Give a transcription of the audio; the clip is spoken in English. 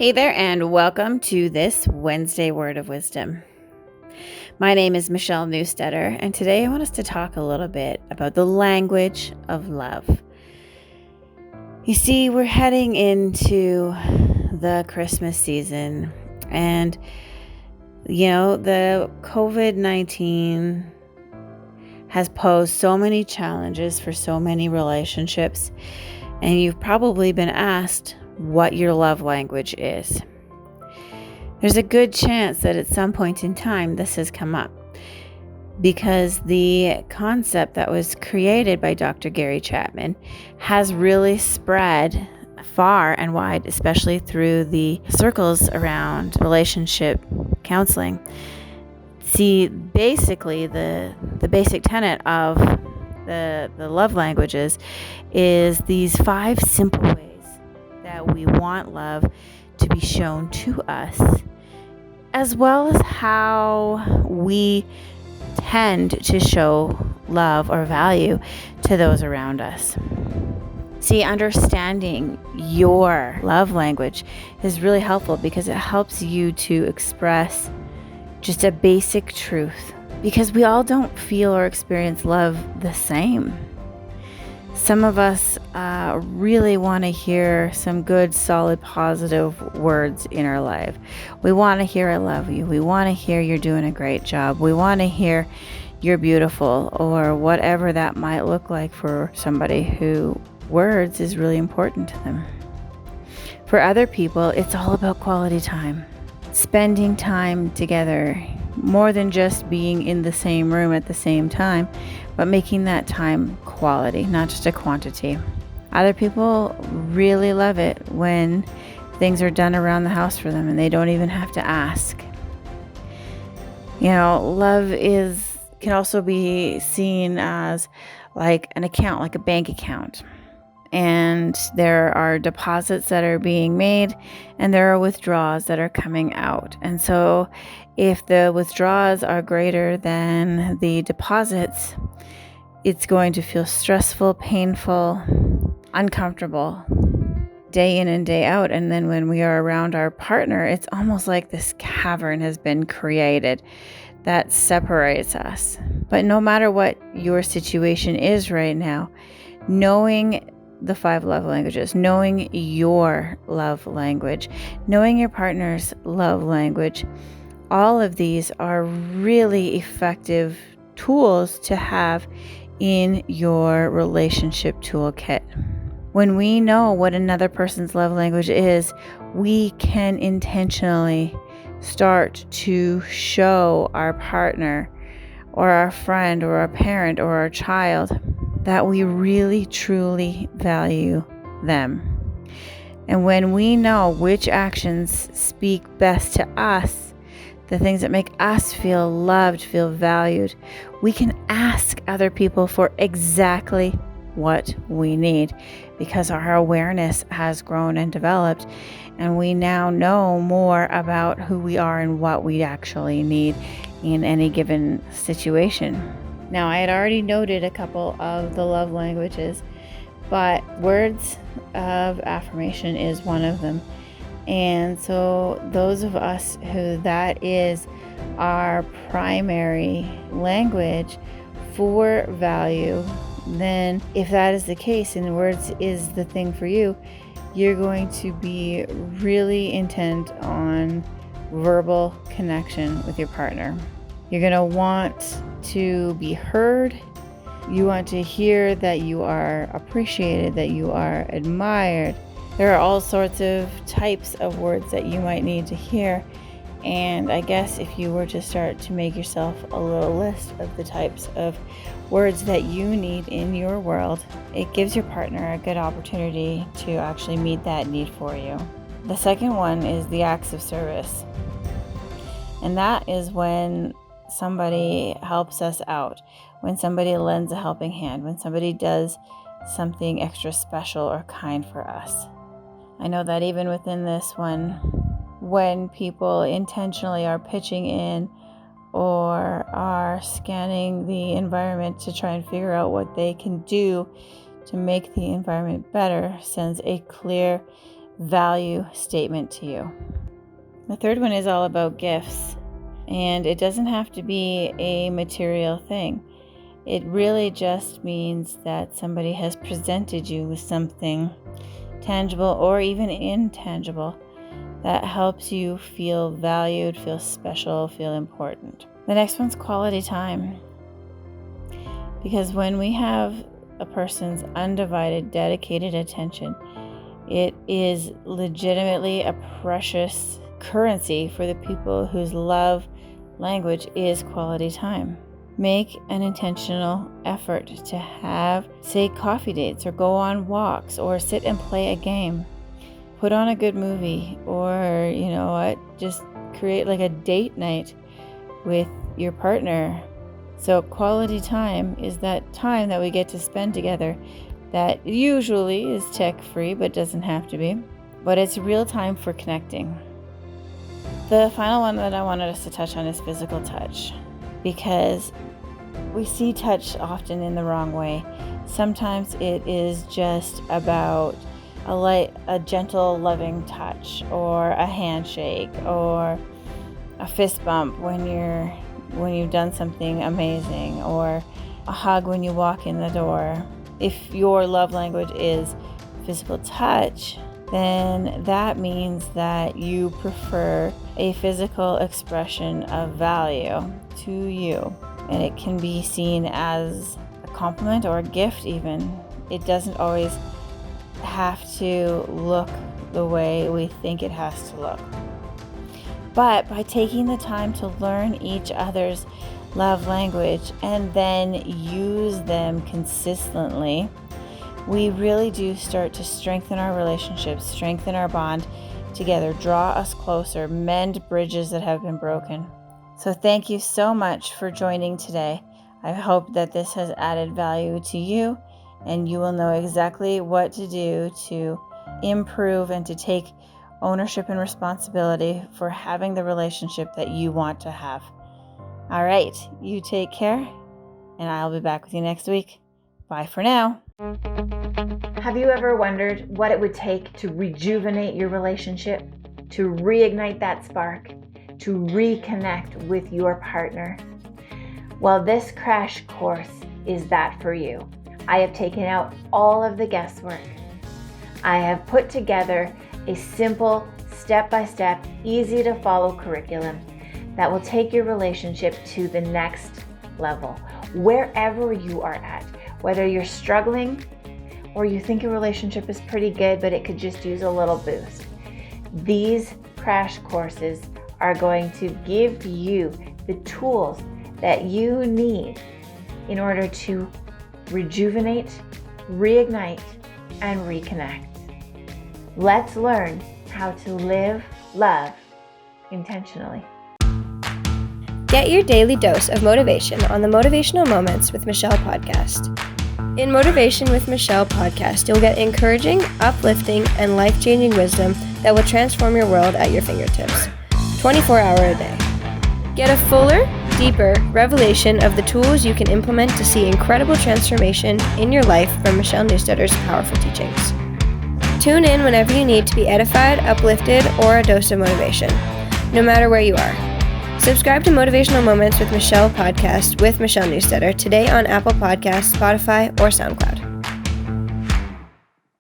Hey there, and welcome to this Wednesday Word of Wisdom. My name is Michelle Newstetter, and today I want us to talk a little bit about the language of love. You see, we're heading into the Christmas season, and the COVID-19 has posed so many challenges for so many relationships, and you've probably been asked what your love language is. There's a good chance that at some point in time this has come up because the concept that was created by Dr. Gary Chapman has really spread far and wide, especially through the circles around relationship counseling. See, basically the basic tenet of the love languages is these 5 simple ways that we want love to be shown to us, as well as how we tend to show love or value to those around us. See, understanding your love language is really helpful because it helps you to express just a basic truth, because we all don't feel or experience love the same. Some of us really want to hear some good, solid, positive words in our life. We want to hear I love you. We want to hear you're doing a great job. We want to hear you're beautiful, or whatever that might look like for somebody who words is really important to them. For other people, it's all about quality time, spending time together, more than just being in the same room at the same time, but making that time quality, not just a quantity. Other people really love it when things are done around the house for them and they don't even have to ask. Love can also be seen as like an account, like a bank account. And there are deposits that are being made and there are withdrawals that are coming out. And so if the withdrawals are greater than the deposits, it's going to feel stressful, painful, uncomfortable day in and day out. And then when we are around our partner, it's almost like this cavern has been created that separates us. But no matter what your situation is right now, knowing the 5 love languages, knowing your love language, knowing your partner's love language, all of these are really effective tools to have in your relationship toolkit. When we know what another person's love language is, we can intentionally start to show our partner or our friend or our parent or our child that we really truly value them. And when we know which actions speak best to us, the things that make us feel loved, feel valued, we can ask other people for exactly what we need, because our awareness has grown and developed, and we now know more about who we are and what we actually need in any given situation. Now, I had already noted a couple of the love languages, but words of affirmation is one of them. And so those of us who that is our primary language for value, then if that is the case and words is the thing for you, you're going to be really intent on verbal connection with your partner. You're going to want to be heard. You want to hear that you are appreciated, that you are admired. There are all sorts of types of words that you might need to hear. And I guess if you were to start to make yourself a little list of the types of words that you need in your world, it gives your partner a good opportunity to actually meet that need for you. The second one is the acts of service. And that is when somebody helps us out, when somebody lends a helping hand, when somebody does something extra special or kind for us. I know that even within this one, when people intentionally are pitching in or are scanning the environment to try and figure out what they can do to make the environment better, sends a clear value statement to you. The third one is all about gifts, and it doesn't have to be a material thing. It really just means that somebody has presented you with something tangible or even intangible that helps you feel valued, feel special, feel important. The next one's quality time. Because when we have a person's undivided, dedicated attention, it is legitimately a precious currency for the people whose love language is quality time. Make an intentional effort to have, say, coffee dates or go on walks or sit and play a game. Put on a good movie or, just create like a date night with your partner. So quality time is that time that we get to spend together that usually is tech-free but doesn't have to be. But it's real time for connecting. The final one that I wanted us to touch on is physical touch, because we see touch often in the wrong way. Sometimes it is just about a gentle, loving touch, or a handshake, or a fist bump when you've done something amazing, or a hug when you walk in the door. If your love language is physical touch, then that means that you prefer a physical expression of value to you. And it can be seen as a compliment or a gift even. It doesn't always have to look the way we think it has to look. But by taking the time to learn each other's love language and then use them consistently, we really do start to strengthen our relationships, strengthen our bond together, draw us closer, mend bridges that have been broken. So thank you so much for joining today. I hope that this has added value to you, and you will know exactly what to do to improve and to take ownership and responsibility for having the relationship that you want to have. All right, you take care, and I'll be back with you next week. Bye for now. Have you ever wondered what it would take to rejuvenate your relationship, to reignite that spark, to reconnect with your partner? Well, this crash course is that for you. I have taken out all of the guesswork. I have put together a simple, step-by-step, easy-to-follow curriculum that will take your relationship to the next level, wherever you are at. Whether you're struggling or you think your relationship is pretty good, but it could just use a little boost. These crash courses are going to give you the tools that you need in order to rejuvenate, reignite, and reconnect. Let's learn how to live, love intentionally. Get your daily dose of motivation on the Motivational Moments with Michelle podcast. In Motivation with Michelle podcast, you'll get encouraging, uplifting, and life-changing wisdom that will transform your world at your fingertips, 24 hours a day. Get a fuller, deeper revelation of the tools you can implement to see incredible transformation in your life from Michelle Newstedter's powerful teachings. Tune in whenever you need to be edified, uplifted, or a dose of motivation, no matter where you are. Subscribe to Motivational Moments with Michelle podcast with Michelle Newstedter today on Apple Podcasts, Spotify, or SoundCloud.